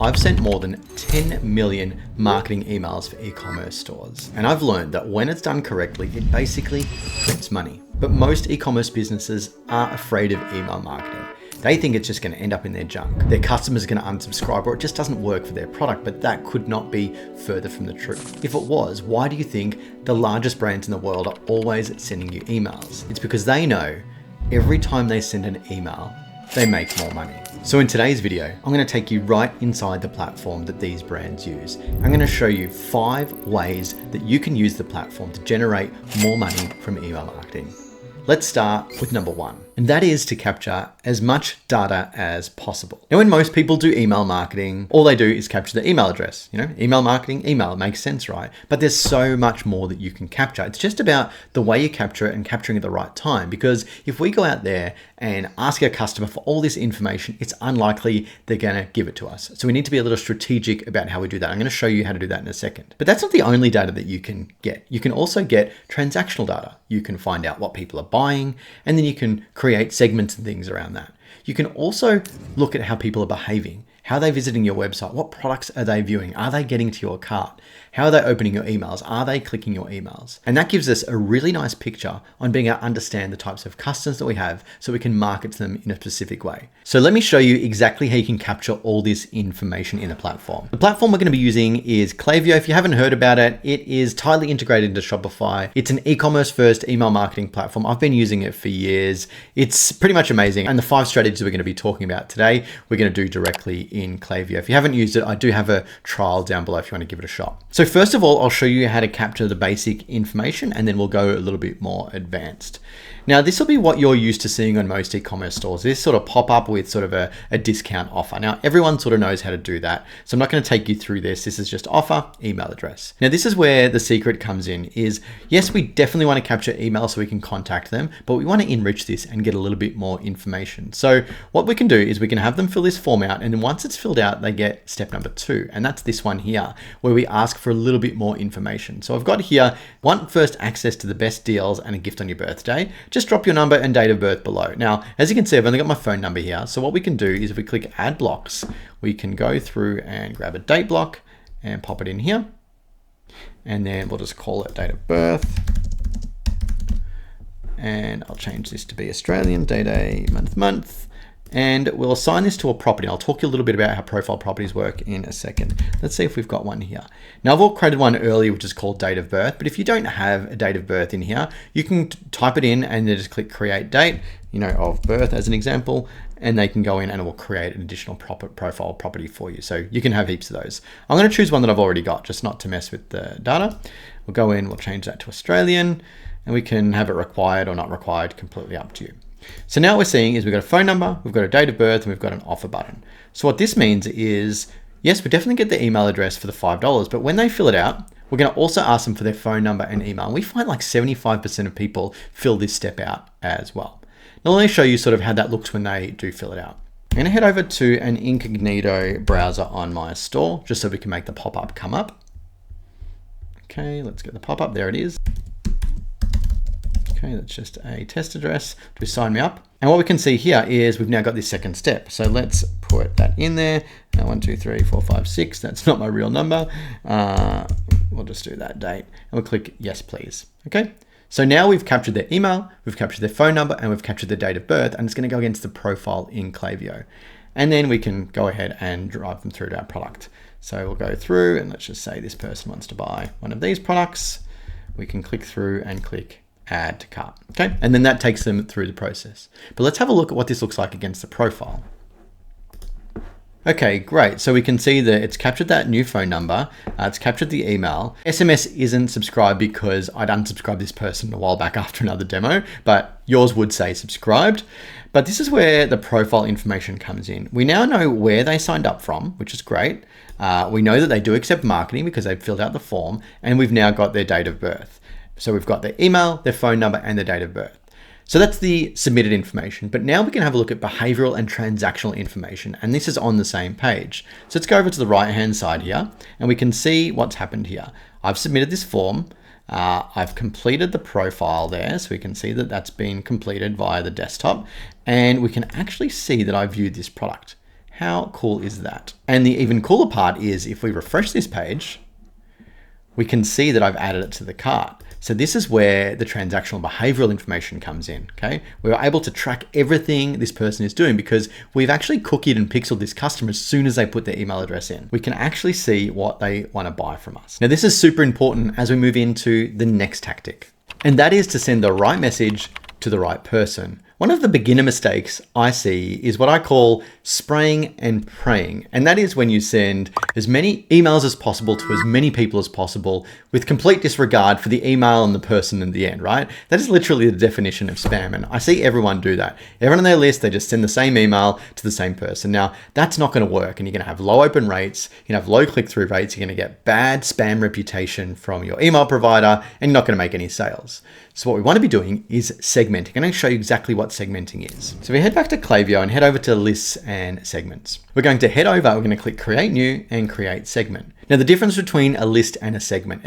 I've sent more than 10 million marketing emails for e-commerce stores. And I've learned that when it's done correctly, it basically prints money. But most e-commerce businesses are afraid of email marketing. They think it's just going to end up in their junk. Their customers are going to unsubscribe, or it just doesn't work for their product, but that could not be further from the truth. If it was, why do you think the largest brands in the world are always sending you emails? It's because they know every time they send an email, they make more money. So in today's video, I'm going to take you right inside the platform that these brands use. I'm going to show you 5 ways that you can use the platform to generate more money from email marketing. Let's start with number 1, and that is to capture as much data as possible. Now, when most people do email marketing, all they do is capture the email address. Email marketing, email, makes sense, right? But there's so much more that you can capture. It's just about the way you capture it and capturing at the right time. Because if we go out there and ask our customer for all this information, it's unlikely they're going to give it to us. So we need to be a little strategic about how we do that. I'm going to show you how to do that in a second. But that's not the only data that you can get. You can also get transactional data. You can find out what people are buying, and then you can create segments and things around that. You can also look at how people are behaving. How are they visiting your website? What products are they viewing? Are they getting to your cart? How are they opening your emails? Are they clicking your emails? And that gives us a really nice picture on being able to understand the types of customers that we have so we can market to them in a specific way. So let me show you exactly how you can capture all this information in a platform. The platform we're going to be using is Klaviyo. If you haven't heard about it, it is tightly integrated into Shopify. It's an e-commerce first email marketing platform. I've been using it for years. It's pretty much amazing. And the 5 strategies we're going to be talking about today, we're going to do directly in Klaviyo. If you haven't used it, I do have a trial down below if you want to give it a shot. So first of all, I'll show you how to capture the basic information, and then we'll go a little bit more advanced. Now, this will be what you're used to seeing on most e-commerce stores. This sort of pop up with sort of a discount offer. Now, everyone sort of knows how to do that. So I'm not going to take you through this. This is just offer, email address. Now, this is where the secret comes in is, yes, we definitely want to capture email so we can contact them, but we want to enrich this and get a little bit more information. So what we can do is we can have them fill this form out, and then once it's filled out, they get step number 2. And that's this one here, where we ask for a little bit more information. So I've got here, want first access to the best deals and a gift on your birthday. Just drop your number and date of birth below. Now, as you can see, I've only got my phone number here. So what we can do is if we click add blocks, we can go through and grab a date block and pop it in here. And then we'll just call it date of birth. And I'll change this to be Australian, day, month. And we'll assign this to a property. I'll talk you a little bit about how profile properties work in a second. Let's see if we've got one here. Now, I've all created one earlier, which is called date of birth. But if you don't have a date of birth in here, you can type it in and then just click create date, of birth as an example, and they can go in and it will create an additional profile property for you. So you can have heaps of those. I'm going to choose one that I've already got, just not to mess with the data. We'll go in, we'll change that to Australian, and we can have it required or not required, completely up to you. So now what we're seeing is we've got a phone number, we've got a date of birth, and we've got an offer button. So what this means is, yes, we definitely get the email address for the $5, but when they fill it out, we're going to also ask them for their phone number and email. And we find like 75% of people fill this step out as well. Now let me show you sort of how that looks when they do fill it out. I'm going to head over to an incognito browser on my store, just so we can make the pop-up come up. Okay, let's get the pop-up. There it is. Okay, that's just a test address to sign me up. And what we can see here is we've now got this second step. So let's put that in there. Now 1, 2, 3, 4, 5, 6. That's not my real number. We'll just do that date. And we'll click yes, please. Okay. So now we've captured their email, we've captured their phone number, and we've captured their date of birth, and it's going to go against the profile in Klaviyo. And then we can go ahead and drive them through to our product. So we'll go through and let's just say this person wants to buy one of these products. We can click through and click add to cart. Okay, and then that takes them through the process. But let's have a look at what this looks like against the profile. Okay, great. So we can see that it's captured that new phone number. It's captured the email. SMS isn't subscribed because I'd unsubscribed this person a while back after another demo, but yours would say subscribed. But this is where the profile information comes in. We now know where they signed up from, which is great. We know that they do accept marketing because they've filled out the form, and we've now got their date of birth. So we've got their email, their phone number, and their date of birth. So that's the submitted information, but now we can have a look at behavioral and transactional information, and this is on the same page. So let's go over to the right-hand side here, and we can see what's happened here. I've submitted this form. I've completed the profile there, so we can see that that's been completed via the desktop, and we can actually see that I viewed this product. How cool is that? And the even cooler part is if we refresh this page, we can see that I've added it to the cart. So this is where the transactional behavioral information comes in, okay? We were able to track everything this person is doing because we've actually cookied and pixeled this customer as soon as they put their email address in. We can actually see what they want to buy from us. Now, this is super important as we move into the next tactic, and that is to send the right message to the right person. One of the beginner mistakes I see is what I call spraying and praying. And that is when you send as many emails as possible to as many people as possible with complete disregard for the email and the person in the end, right? That is literally the definition of spam. And I see everyone do that. Everyone on their list, they just send the same email to the same person. Now, that's not going to work. And you're going to have low open rates, you're going to have low click-through rates, you're going to get bad spam reputation from your email provider, and you're not going to make any sales. So what we want to be doing is segmenting. I'm going to show you exactly what segmenting is. So we head back to Klaviyo and head over to lists and segments. We're going to head over, we're going to click create new and create segment. Now the difference between a list and a segment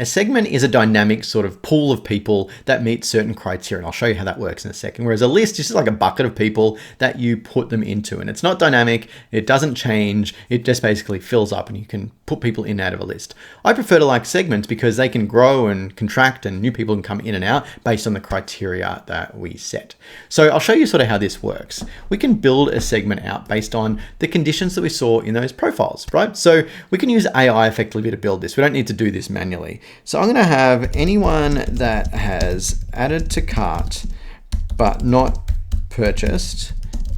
is a dynamic sort of pool of people that meet certain criteria. And I'll show you how that works in a second. Whereas a list is just like a bucket of people that you put them into, and it's not dynamic. It doesn't change. It just basically fills up and you can put people in and out of a list. I prefer to like segments because they can grow and contract and new people can come in and out based on the criteria that we set. So I'll show you sort of how this works. We can build a segment out based on the conditions that we saw in those profiles, right? So we can use AI effectively to build this. We don't need to do this manually. So I'm going to have anyone that has added to cart but not purchased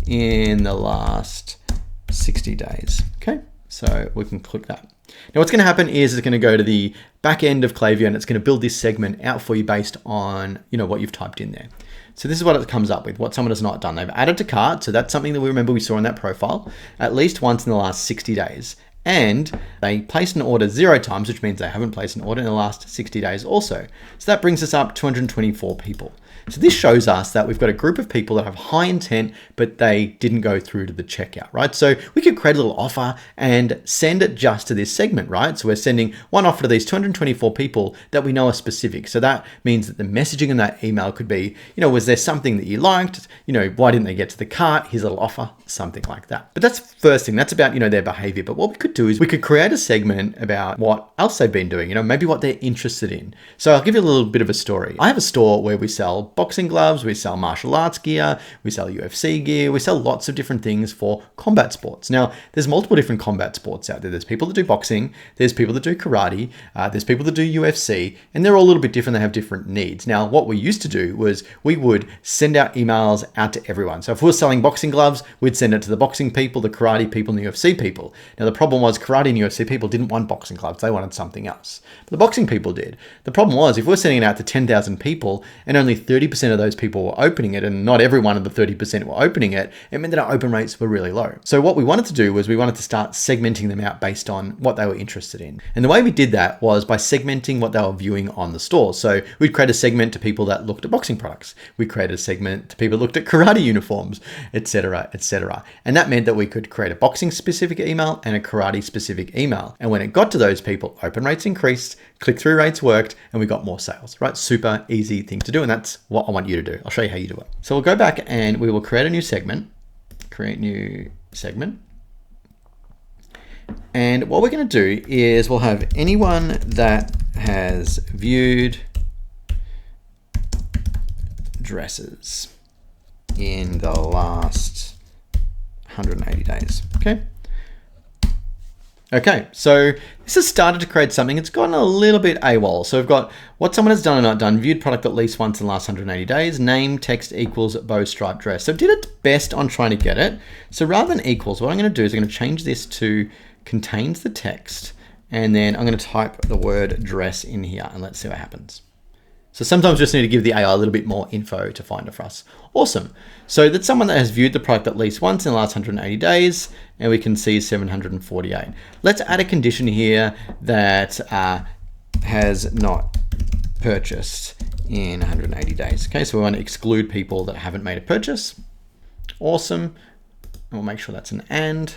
in the last 60 days. Okay, so we can click that. Now what's going to happen is it's going to go to the back end of Klaviyo and it's going to build this segment out for you based on what you've typed in there. So this is what it comes up with, what someone has not done. They've added to cart, so that's something that we saw in that profile, at least once in the last 60 days. And they placed an order 0 times, which means they haven't placed an order in the last 60 days also. So that brings us up 224 people. So this shows us that we've got a group of people that have high intent, but they didn't go through to the checkout, right? So we could create a little offer and send it just to this segment, right? So we're sending one offer to these 224 people that we know are specific. So that means that the messaging in that email could be, was there something that you liked? Why didn't they get to the cart? Here's a little offer, something like that. But that's the first thing. That's about, their behavior. But what we could do is we could create a segment about what else they've been doing, maybe what they're interested in. So I'll give you a little bit of a story. I have a store where we sell boxing gloves, we sell martial arts gear, we sell UFC gear, we sell lots of different things for combat sports. Now, there's multiple different combat sports out there. There's people that do boxing, there's people that do karate, there's people that do UFC, and they're all a little bit different. They have different needs. Now, what we used to do was we would send out emails out to everyone. So if we were selling boxing gloves, we'd send it to the boxing people, the karate people, and the UFC people. Now, the problem was karate and UFC people didn't want boxing gloves. They wanted something else. But the boxing people did. The problem was if we're sending it out to 10,000 people and only 30% of those people were opening it, and not every one of the 30% were opening it, it meant that our open rates were really low. So what we wanted to do was we wanted to start segmenting them out based on what they were interested in. And the way we did that was by segmenting what they were viewing on the store. So we'd create a segment to people that looked at boxing products. We created a segment to people that looked at karate uniforms, etc., etc. And that meant that we could create a boxing specific email and a karate specific email. And when it got to those people, open rates increased, click-through rates worked, and we got more sales, right? Super easy thing to do. And that's what I want you to do. I'll show you how you do it. So we'll go back and we will create a new segment, And what we're going to do is we'll have anyone that has viewed dresses in the last 180 days. Okay, so this has started to create something. It's gotten a little bit AWOL. So we've got what someone has done or not done, viewed product at least once in the last 180 days, name, text equals bow stripe dress. So it did its best on trying to get it. So rather than equals, what I'm going to do is I'm going to change this to contains the text, and then I'm going to type the word dress in here, and let's see what happens. So sometimes we just need to give the AI a little bit more info to find it for us. Awesome. So that's someone that has viewed the product at least once in the last 180 days, and we can see 748. Let's add a condition here that has not purchased in 180 days. Okay, so we want to exclude people that haven't made a purchase. Awesome. And we'll make sure that's an and.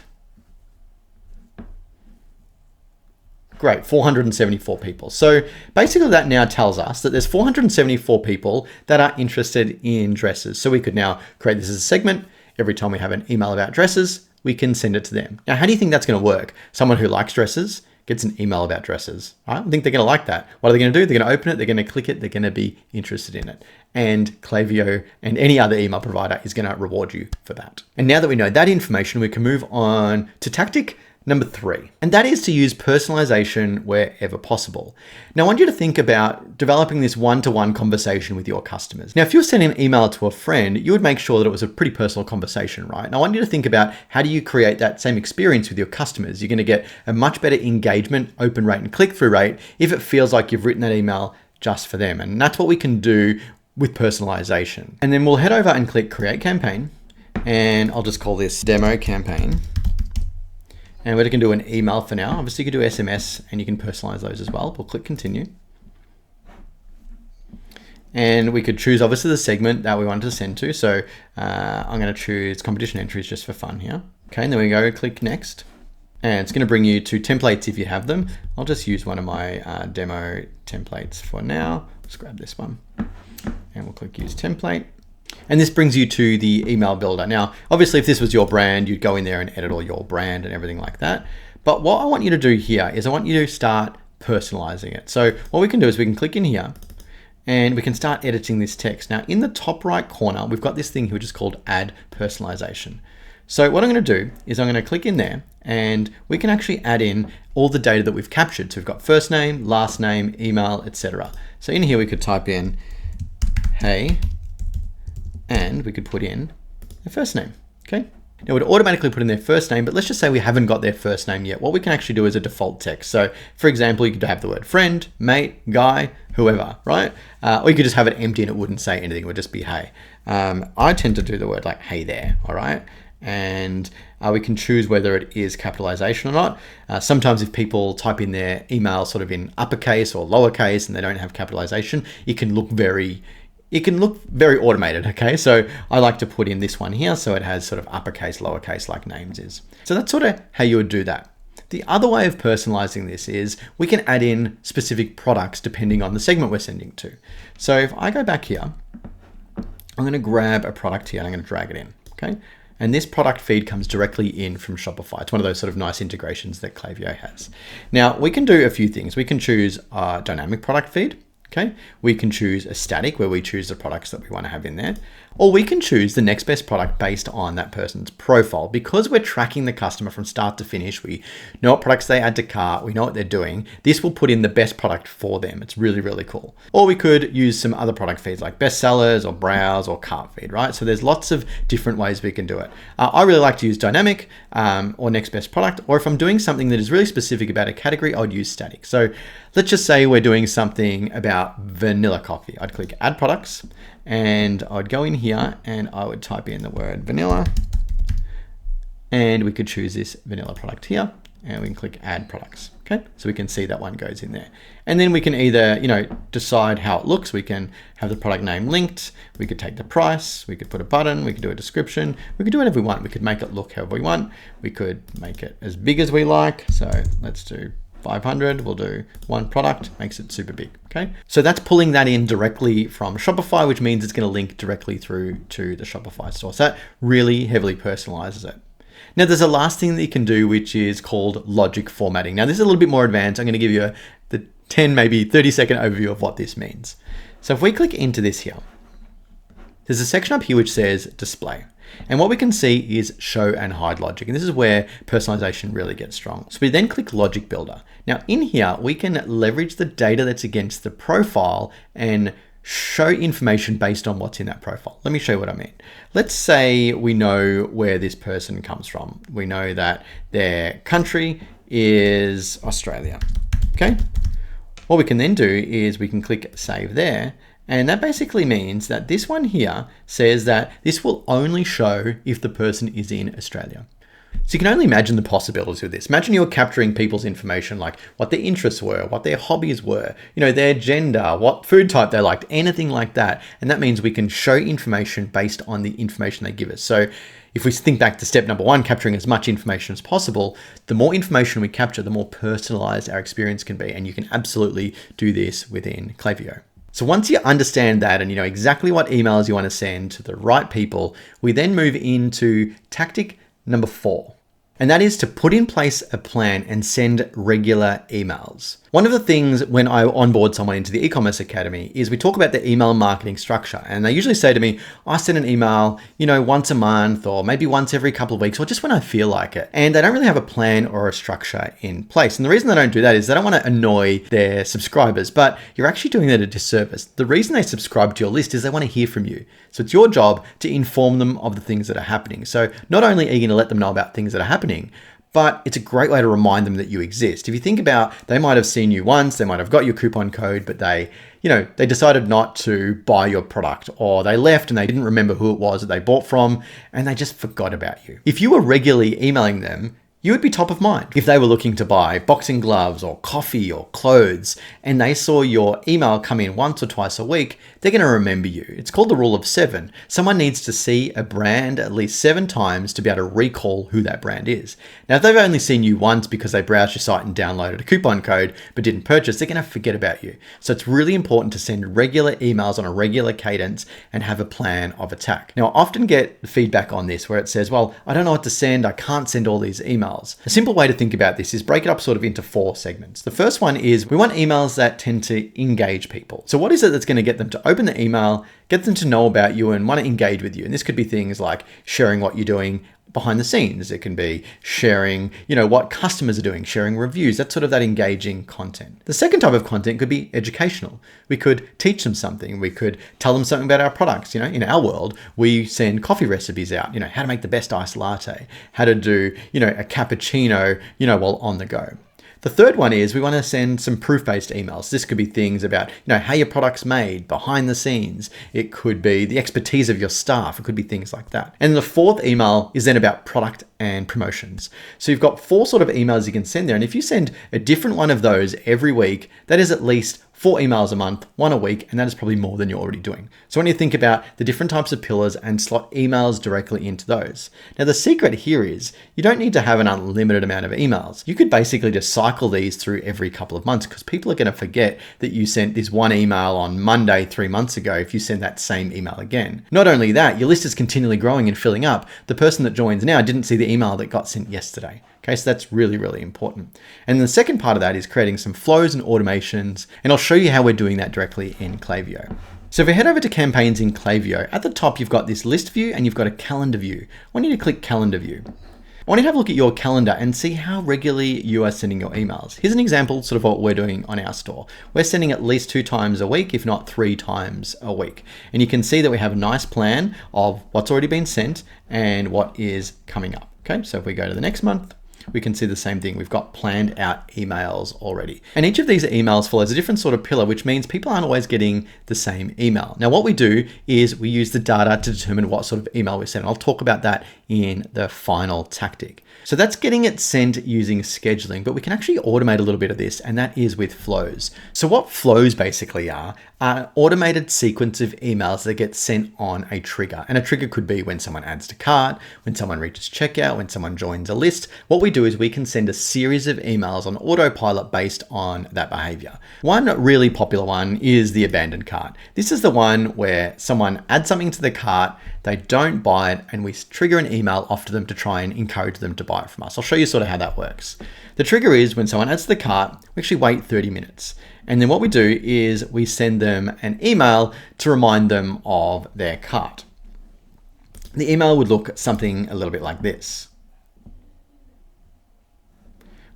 Great, 474 people. So basically that now tells us that there's 474 people that are interested in dresses. So we could now create this as a segment. Every time we have an email about dresses, we can send it to them. Now, how do you think that's going to work? Someone who likes dresses gets an email about dresses. I think they're going to like that. What are they going to do? They're going to open it, they're going to click it, they're going to be interested in it. And Klaviyo and any other email provider is going to reward you for that. And now that we know that information, we can move on to tactic number 3, and that is to use personalization wherever possible. Now, I want you to think about developing this one-to-one conversation with your customers. Now, if you're sending an email to a friend, you would make sure that it was a pretty personal conversation, right? And I want you to think about how do you create that same experience with your customers. You're going to get a much better engagement, open rate, and click-through rate if it feels like you've written that email just for them. And that's what we can do with personalization. And then we'll head over and click Create Campaign, and I'll just call this Demo Campaign. And we're going to do an email for now. Obviously, you can do SMS and you can personalize those as well. We'll click Continue. And we could choose, obviously, the segment that we wanted to send to. So I'm going to choose competition entries just for fun here. Okay, and then we go click Next. And it's going to bring you to templates if you have them. I'll just use one of my demo templates for now. Let's grab this one. And we'll click Use Template. And this brings you to the email builder. Now, obviously, if this was your brand, you'd go in there and edit all your brand and everything like that. But what I want you to do here is I want you to start personalizing it. So what we can do is we can click in here and we can start editing this text. Now, in the top right corner, we've got this thing here which is called Add Personalization. So what I'm going to do is I'm going to click in there and we can actually add in all the data that we've captured. So we've got first name, last name, email, etc. So in here, we could type in, hey, and we could put in their first name, okay? Now, we'd automatically put in their first name, but let's just say we haven't got their first name yet. What we can actually do is a default text. So, for example, you could have the word friend, mate, guy, whoever, right? Or you could just have it empty and it wouldn't say anything. It would just be hey. I tend to do the word like hey there, all right? And we can choose whether it is capitalization or not. Sometimes if people type in their email sort of in uppercase or lowercase and they don't have capitalization, it can look very automated, okay? So I like to put in this one here so it has sort of uppercase, lowercase like names is. So that's sort of how you would do that. The other way of personalizing this is we can add in specific products depending on the segment we're sending to. So if I go back here, I'm going to grab a product here and I'm going to drag it in, okay? And this product feed comes directly in from Shopify. It's one of those sort of nice integrations that Klaviyo has. Now, we can do a few things. We can choose a dynamic product feed. Okay, we can choose a static where we choose the products that we want to have in there, or we can choose the next best product based on that person's profile. Because we're tracking the customer from start to finish, we know what products they add to cart, we know what they're doing. This will put in the best product for them. It's really, really cool. Or we could use some other product feeds like bestsellers or browse or cart feed, right? So there's lots of different ways we can do it. I really like to use dynamic or next best product, or if I'm doing something that is really specific about a category, I would use static. So let's just say we're doing something about vanilla coffee. I'd click add products and I'd go in here and I would type in the word vanilla and we could choose this vanilla product here and we can click add products. Okay, so we can see that one goes in there. And then we can either, decide how it looks. We can have the product name linked. We could take the price. We could put a button. We could do a description. We could do whatever we want. We could make it look however we want. We could make it as big as we like. So let's do 500, we'll do one product, makes it super big, okay? So that's pulling that in directly from Shopify, which means it's gonna link directly through to the Shopify store. So that really heavily personalizes it. Now there's a last thing that you can do, which is called logic formatting. Now this is a little bit more advanced. I'm gonna give you the 10, maybe 30-second overview of what this means. So if we click into this here, there's a section up here which says display. And what we can see is show and hide logic. And this is where personalization really gets strong. So we then click logic builder. Now in here, we can leverage the data that's against the profile and show information based on what's in that profile. Let me show you what I mean. Let's say we know where this person comes from. We know that their country is Australia, okay? What we can then do is we can click save there. And that basically means that this one here says that this will only show if the person is in Australia. So you can only imagine the possibilities with this. Imagine you're capturing people's information, like what their interests were, what their hobbies were, their gender, what food type they liked, anything like that. And that means we can show information based on the information they give us. So if we think back to step number 1, capturing as much information as possible, the more information we capture, the more personalized our experience can be. And you can absolutely do this within Klaviyo. So once you understand that and you know exactly what emails you want to send to the right people, we then move into tactic Number 4. And that is to put in place a plan and send regular emails. One of the things when I onboard someone into the e-commerce academy is we talk about the email marketing structure. And they usually say to me, I send an email, once a month or maybe once every couple of weeks or just when I feel like it. And they don't really have a plan or a structure in place. And the reason they don't do that is they don't want to annoy their subscribers, but you're actually doing that a disservice. The reason they subscribe to your list is they want to hear from you. So it's your job to inform them of the things that are happening. So not only are you going to let them know about things that are happening, but it's a great way to remind them that you exist. If you think about, they might have seen you once, they might have got your coupon code, but they decided not to buy your product, or they left and they didn't remember who it was that they bought from, and they just forgot about you. If you were regularly emailing them, you would be top of mind. If they were looking to buy boxing gloves or coffee or clothes and they saw your email come in once or twice a week, they're going to remember you. It's called the rule of 7. Someone needs to see a brand at least 7 times to be able to recall who that brand is. Now, if they've only seen you once because they browsed your site and downloaded a coupon code but didn't purchase, they're going to forget about you. So it's really important to send regular emails on a regular cadence and have a plan of attack. Now, I often get feedback on this where it says, well, I don't know what to send. I can't send all these emails. A simple way to think about this is break it up sort of into 4 segments. The first one is we want emails that tend to engage people. So what is it that's going to get them to open the email, get them to know about you and want to engage with you? And this could be things like sharing what you're doing behind the scenes. It can be sharing, what customers are doing, sharing reviews. That's sort of that engaging content. The second type of content could be educational. We could teach them something. We could tell them something about our products. In our world, we send coffee recipes out, how to make the best iced latte, how to do, a cappuccino, while on the go. The third one is we want to send some proof-based emails. This could be things about, how your product's made, behind the scenes. It could be the expertise of your staff. It could be things like that. And the fourth email is then about product and promotions. So you've got 4 sort of emails you can send there. And if you send a different one of those every week, that is at least 4 emails a month, 1 a week, and that is probably more than you're already doing. So when you think about the different types of pillars and slot emails directly into those. Now the secret here is you don't need to have an unlimited amount of emails. You could basically just cycle these through every couple of months because people are going to forget that you sent this one email on Monday 3 months ago if you send that same email again. Not only that, your list is continually growing and filling up. The person that joins now didn't see the email that got sent yesterday. Okay, so that's really, really important. And the second part of that is creating some flows and automations, and I'll show you how we're doing that directly in Klaviyo. So if we head over to campaigns in Klaviyo, at the top, you've got this list view and you've got a calendar view. I want you to click calendar view. I want you to have a look at your calendar and see how regularly you are sending your emails. Here's an example, sort of what we're doing on our store. We're sending at least 2 times a week, if not 3 times a week. And you can see that we have a nice plan of what's already been sent and what is coming up. Okay, so if we go to the next month, we can see the same thing. We've got planned out emails already. And each of these emails follows a different sort of pillar, which means people aren't always getting the same email. Now, what we do is we use the data to determine what sort of email we send. I'll talk about that in the final tactic. So that's getting it sent using scheduling, but we can actually automate a little bit of this, and that is with flows. So what flows basically are an automated sequence of emails that get sent on a trigger. And a trigger could be when someone adds to cart, when someone reaches checkout, when someone joins a list. What we do is we can send a series of emails on autopilot based on that behavior. One really popular one is the abandoned cart. This is the one where someone adds something to the cart, they don't buy it, and we trigger an email off to them to try and encourage them to buy it from us. I'll show you sort of how that works. The trigger is when someone adds to the cart, we actually wait 30 minutes. And then what we do is we send them an email to remind them of their cart. The email would look something a little bit like this.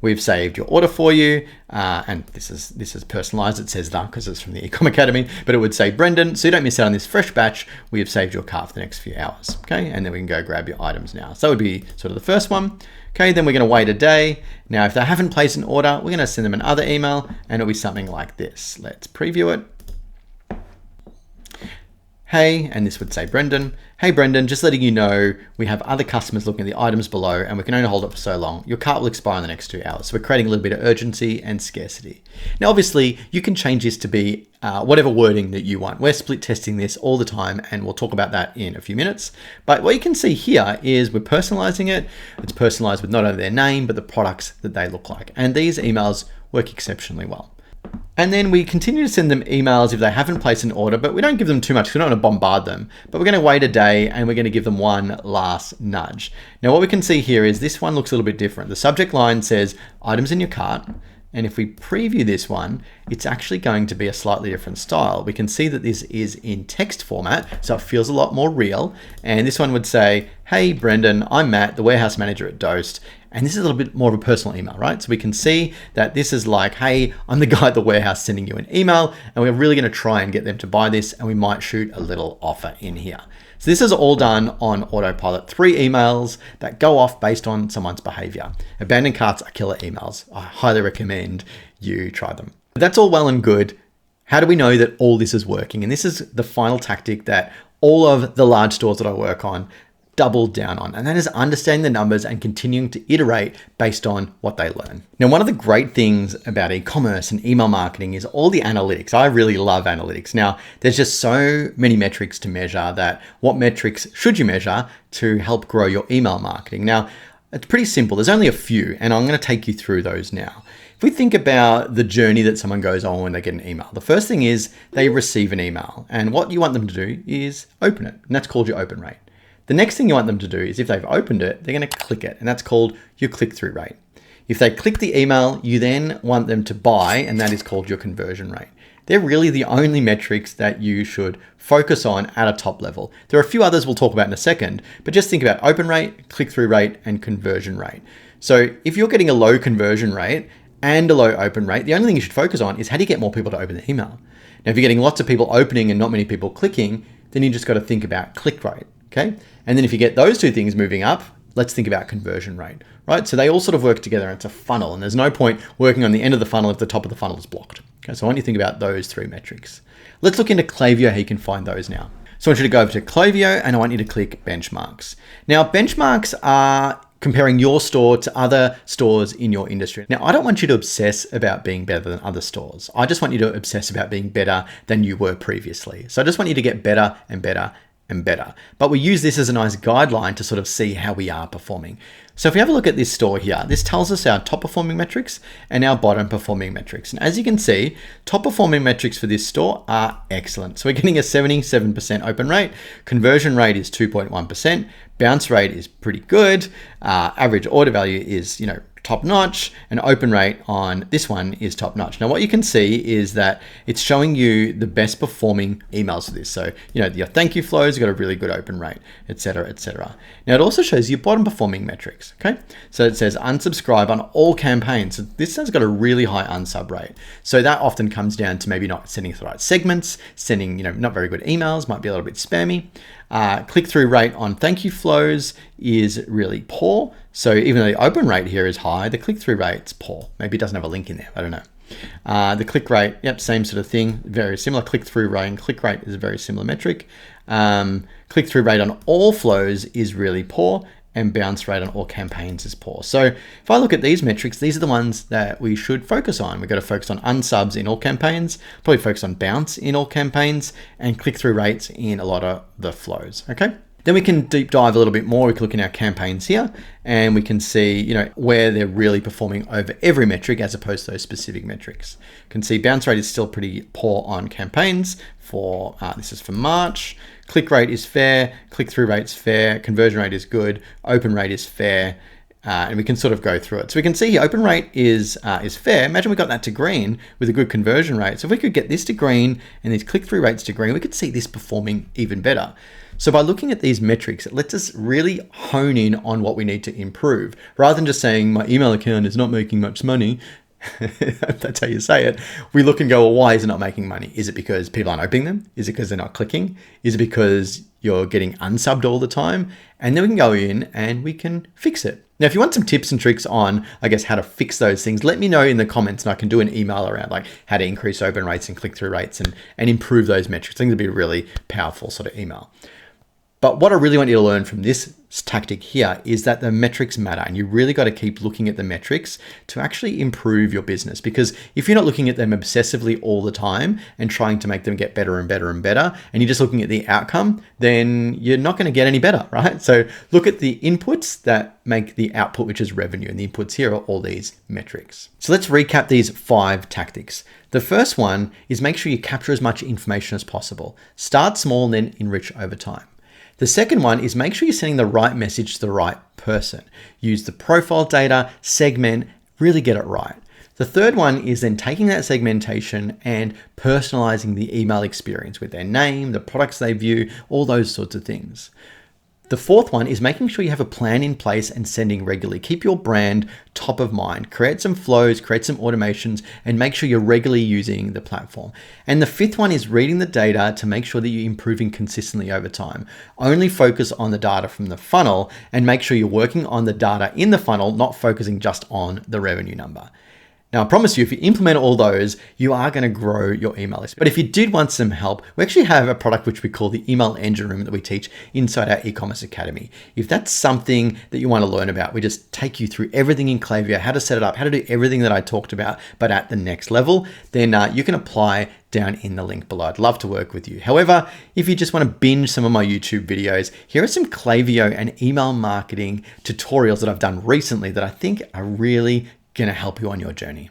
We've saved your order for you, and this is personalized. It says that because it's from the Ecom Academy, but it would say, Brendan, so you don't miss out on this fresh batch, we have saved your cart for the next few hours. Okay, and then we can go grab your items now. So that would be sort of the first one. Okay, then we're going to wait a day. Now, if they haven't placed an order, we're going to send them another email, and it'll be something like this. Let's preview it. Hey, and this would say Brendan. Hey Brendan, just letting you know we have other customers looking at the items below and we can only hold it for so long. Your cart will expire in the next 2 hours. So we're creating a little bit of urgency and scarcity. Now, obviously, you can change this to be whatever wording that you want. We're split testing this all the time and we'll talk about that in a few minutes. But what you can see here is we're personalizing it. It's personalized with not only their name, but the products that they look like. And these emails work exceptionally well. And then we continue to send them emails if they haven't placed an order, but we don't give them too much because we don't want to bombard them. But we're going to wait a day and we're going to give them one last nudge. Now what we can see here is this one looks a little bit different. The subject line says items in your cart. And if we preview this one, it's actually going to be a slightly different style. We can see that this is in text format, so it feels a lot more real. And this one would say, hey, Brendan, I'm Matt, the warehouse manager at Dost. And this is a little bit more of a personal email, right? So we can see that this is like, hey, I'm the guy at the warehouse sending you an email, and we're really gonna try and get them to buy this, and we might shoot a little offer in here. So this is all done on autopilot. 3 emails that go off based on someone's behavior. Abandoned carts are killer emails. I highly recommend you try them. But that's all well and good. How do we know that all this is working? And this is the final tactic that all of the large stores that I work on double down on, and that is understanding the numbers and continuing to iterate based on what they learn. Now, one of the great things about e-commerce and email marketing is all the analytics. I really love analytics. Now, there's just so many metrics to measure that what metrics should you measure to help grow your email marketing? Now, it's pretty simple. There's only a few, and I'm going to take you through those now. If we think about the journey that someone goes on when they get an email, the first thing is they receive an email, and what you want them to do is open it, and that's called your open rate. The next thing you want them to do is if they've opened it, they're going to click it, and that's called your click-through rate. If they click the email, you then want them to buy, and that is called your conversion rate. They're really the only metrics that you should focus on at a top level. There are a few others we'll talk about in a second, but just think about open rate, click-through rate, and conversion rate. So if you're getting a low conversion rate and a low open rate, the only thing you should focus on is how do you get more people to open the email? Now, if you're getting lots of people opening and not many people clicking, then you just got to think about click rate. Okay. And then if you get those two things moving up, let's think about conversion rate, right? So they all sort of work together. It's a funnel, and there's no point working on the end of the funnel if the top of the funnel is blocked. Okay. So I want you to think about those 3 metrics. Let's look into Klaviyo, how you can find those now. So I want you to go over to Klaviyo and I want you to click benchmarks. Now, benchmarks are comparing your store to other stores in your industry. Now, I don't want you to obsess about being better than other stores. I just want you to obsess about being better than you were previously. So I just want you to get better and better and better. But we use this as a nice guideline to sort of see how we are performing. So if we have a look at this store here, this tells us our top performing metrics and our bottom performing metrics. And as you can see, top performing metrics for this store are excellent. So we're getting a 77% open rate, conversion rate is 2.1%, bounce rate is pretty good, average order value is, top notch, and open rate on this one is top notch. Now, what you can see is that it's showing you the best performing emails for this. So, your thank you flows got a really good open rate, et cetera, et cetera. Now, it also shows you bottom performing metrics. Okay. So it says unsubscribe on all campaigns. So this has got a really high unsub rate. So that often comes down to maybe not sending the right segments, sending, not very good emails, might be a little bit spammy. Click-through rate on thank you flows is really poor. So even though the open rate here is high, the click-through rate's poor. Maybe it doesn't have a link in there. I don't know. The click rate, yep, same sort of thing. Very similar. Click-through rate and click rate is a very similar metric. Click-through rate on all flows is really poor, and bounce rate on all campaigns is poor. So if I look at these metrics, these are the ones that we should focus on. We've got to focus on unsubs in all campaigns, probably focus on bounce in all campaigns, and click-through rates in a lot of the flows, okay? Then we can deep dive a little bit more. We can look in our campaigns here and we can see, where they're really performing over every metric as opposed to those specific metrics. You can see bounce rate is still pretty poor on campaigns for, this is for March. Click rate is fair, click-through rate's fair, conversion rate is good, open rate is fair, and we can sort of go through it. So we can see here, open rate is fair. Imagine we got that to green with a good conversion rate. So if we could get this to green and these click-through rates to green, we could see this performing even better. So by looking at these metrics, it lets us really hone in on what we need to improve. Rather than just saying my email account is not making much money, that's how you say it, we look and go, well, why is it not making money? Is it because people aren't opening them? Is it because they're not clicking? Is it because you're getting unsubbed all the time? And then we can go in and we can fix it. Now, if you want some tips and tricks on, how to fix those things, let me know in the comments and I can do an email around like how to increase open rates and click-through rates and improve those metrics. I think it'd be a really powerful sort of email. But what I really want you to learn from this tactic here is that the metrics matter, and you really got to keep looking at the metrics to actually improve your business. Because if you're not looking at them obsessively all the time and trying to make them get better and better and better, and you're just looking at the outcome, then you're not going to get any better, right? So look at the inputs that make the output, which is revenue, and the inputs here are all these metrics. So let's recap these 5 tactics. The first one is make sure you capture as much information as possible. Start small and then enrich over time. The second one is make sure you're sending the right message to the right person. Use the profile data, segment, really get it right. The third one is then taking that segmentation and personalizing the email experience with their name, the products they view, all those sorts of things. The fourth one is making sure you have a plan in place and sending regularly. Keep your brand top of mind. Create some flows, create some automations, and make sure you're regularly using the platform. And the fifth one is reading the data to make sure that you're improving consistently over time. Only focus on the data from the funnel and make sure you're working on the data in the funnel, not focusing just on the revenue number. Now, I promise you, if you implement all those, you are going to grow your email list. But if you did want some help, we actually have a product which we call the Email Engine Room that we teach inside our e-commerce academy. If that's something that you want to learn about, we just take you through everything in Klaviyo, how to set it up, how to do everything that I talked about, but at the next level, then you can apply down in the link below. I'd love to work with you. However, if you just want to binge some of my YouTube videos, here are some Klaviyo and email marketing tutorials that I've done recently that I think are really going to help you on your journey.